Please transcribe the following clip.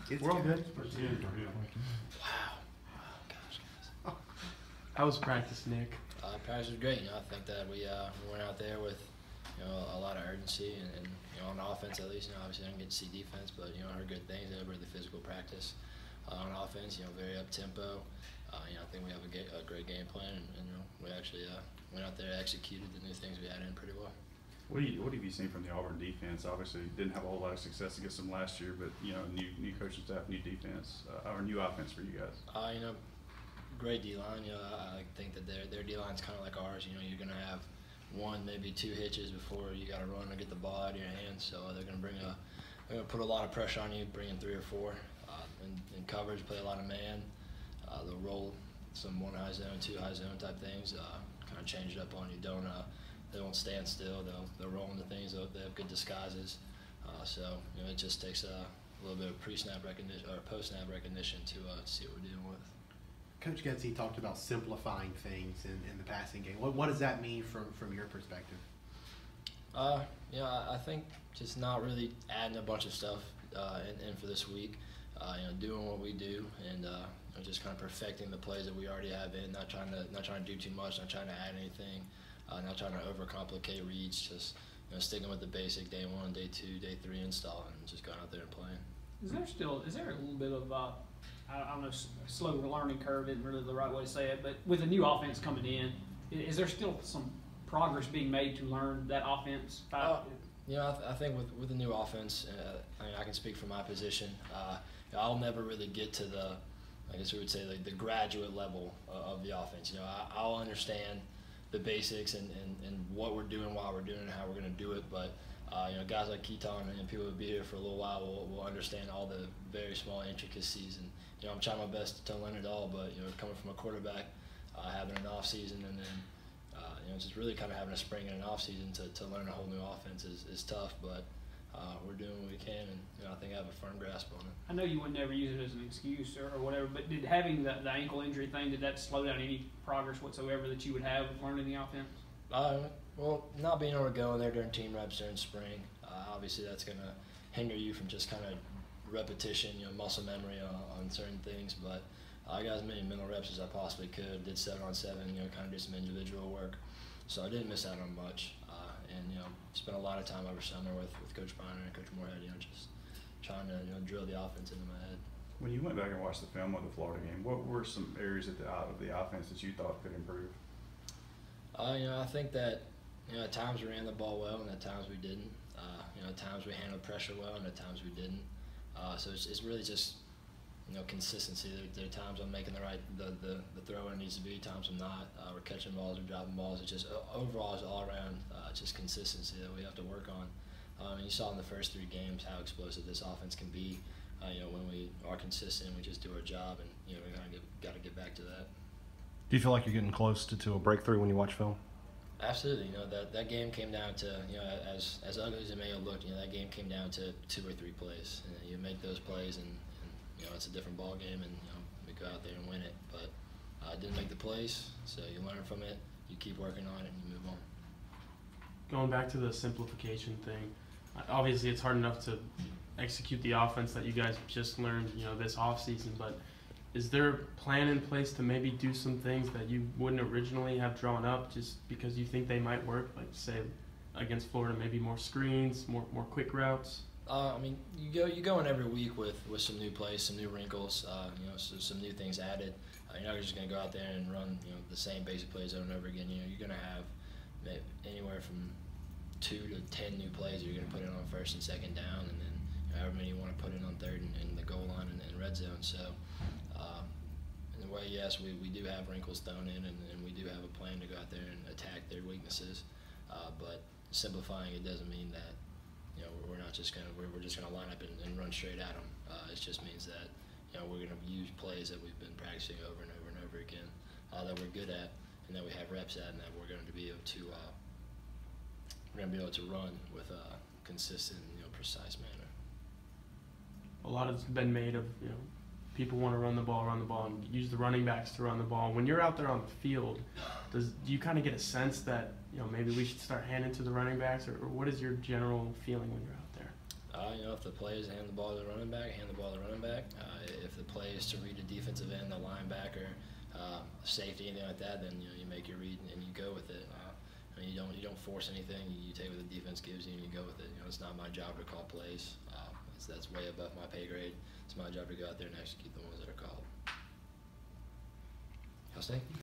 We're all good. Wow. Oh, gosh, guys. How was practice, Nick? Practice was great. I think that we went out there with a lot of urgency and on offense at least. Obviously I didn't get to see defense, but I heard good things. They had a really physical practice on offense. Very up tempo. I think we have a great game plan, and we actually went out there, executed the new things we had in pretty well. What have you seen from the Auburn defense? Obviously, didn't have a whole lot of success against them last year, but new coaching staff, new defense, or new offense for you guys. Great D-line. I think that their D-line's kind of like ours. You're going to have one, maybe two hitches before you got to run or get the ball out of your hands. So they're going to put a lot of pressure on you, bring in 3 or 4 in coverage, play a lot of man. They'll roll some 1 high zone, 2 high zone type things. Kind of change it up on you. They won't stand still. They'll roll into things. They have good disguises. So it just takes a little bit of pre-snap recognition or post-snap recognition to see what we're dealing with. Coach Getzey talked about simplifying things in the passing game. What does that mean from your perspective? I think just not really adding a bunch of stuff in for this week. Doing what we do and just kind of perfecting the plays that we already have in. Not trying to do too much. Not trying to add anything. Not trying to overcomplicate reads. Just sticking with the basic day 1, day 2, day 3 install, and just going out there and playing. Is there a little bit of I don't know, slow learning curve isn't really the right way to say it, but with a new offense coming in, is there still some progress being made to learn that offense? I think with the new offense, I can speak from my position. I'll never really get to I guess we would say the graduate level of the offense. I'll understand the basics and what we're doing, why we're doing it, how we're going to do it, but guys like Keaton and people who will be here for a little while will understand all the very small intricacies, and I'm trying my best to learn it all, but coming from a quarterback, having an off season, and then just really kind of having a spring and an off season to learn a whole new offense is tough, but we're doing what we can, and I think I have a firm grasp on it. I know you would never use it as an excuse or whatever, but did having the ankle injury thing, did that slow down any progress whatsoever that you would have with learning the offense? Well, not being able to go in there during team reps during spring, obviously that's going to hinder you from just kind of repetition, muscle memory on certain things. But I got as many mental reps as I possibly could. Did 7-on-7, kind of did some individual work, so I didn't miss out on much. And spent a lot of time over summer with Coach Bryant and Coach Moorhead, just trying to drill the offense into my head. When you went back and watched the film of the Florida game, what were some areas of the offense that you thought could improve? I think that at times we ran the ball well, and at times we didn't. At times we handled pressure well, and at times we didn't. So it's really just consistency. There are times I'm making the throw where it needs to be. Times I'm not. We're catching balls or dropping balls. It's just overall it's all around just consistency that we have to work on. And you saw in the first 3 games how explosive this offense can be. When we are consistent, we just do our job, and we got to get back to that. Do you feel like you're getting close to a breakthrough when you watch film? Absolutely. That game came down to as ugly as it may have looked. That game came down to 2 or 3 plays. You make those plays, and it's a different ball game, and we go out there and win it. But I didn't make the plays, so you learn from it. You keep working on it, and you move on. Going back to the simplification thing, obviously it's hard enough to execute the offense that you guys just learned, this off season. But is there a plan in place to maybe do some things that you wouldn't originally have drawn up just because you think they might work? Like say against Florida, maybe more screens, more quick routes. You go in every week with some new plays, some new wrinkles, some new things added. You're not just going to go out there and run the same basic plays over and over again. You're going to have anywhere from 2 to 10 new plays that you're going to put in on first and second down, and then however many you want to put in on third and the goal line and red zone. So in a way, yes, we do have wrinkles thrown in, and we do have a plan to go out there and attack their weaknesses. But simplifying it doesn't mean that we're not just gonna line up and run straight at them. It just means that we're gonna use plays that we've been practicing over and over and over again that we're good at and that we have reps at, and that we're going to be able to run with a consistent, precise manner. A lot has been made of people want to run the ball, and use the running backs to run the ball. When you're out there on the field, do you kind of get a sense that maybe we should start handing to the running backs, or what is your general feeling when you're out there? If the players hand the ball to the running back, hand the ball to the running back. quarterback. If the play is to read a defensive end, a linebacker, safety, anything like that, then you make your read and you go with it. I mean, you don't force anything. You take what the defense gives you and you go with it. It's not my job to call plays. That's way above my pay grade. It's my job to go out there and execute the ones that are called. Cal State.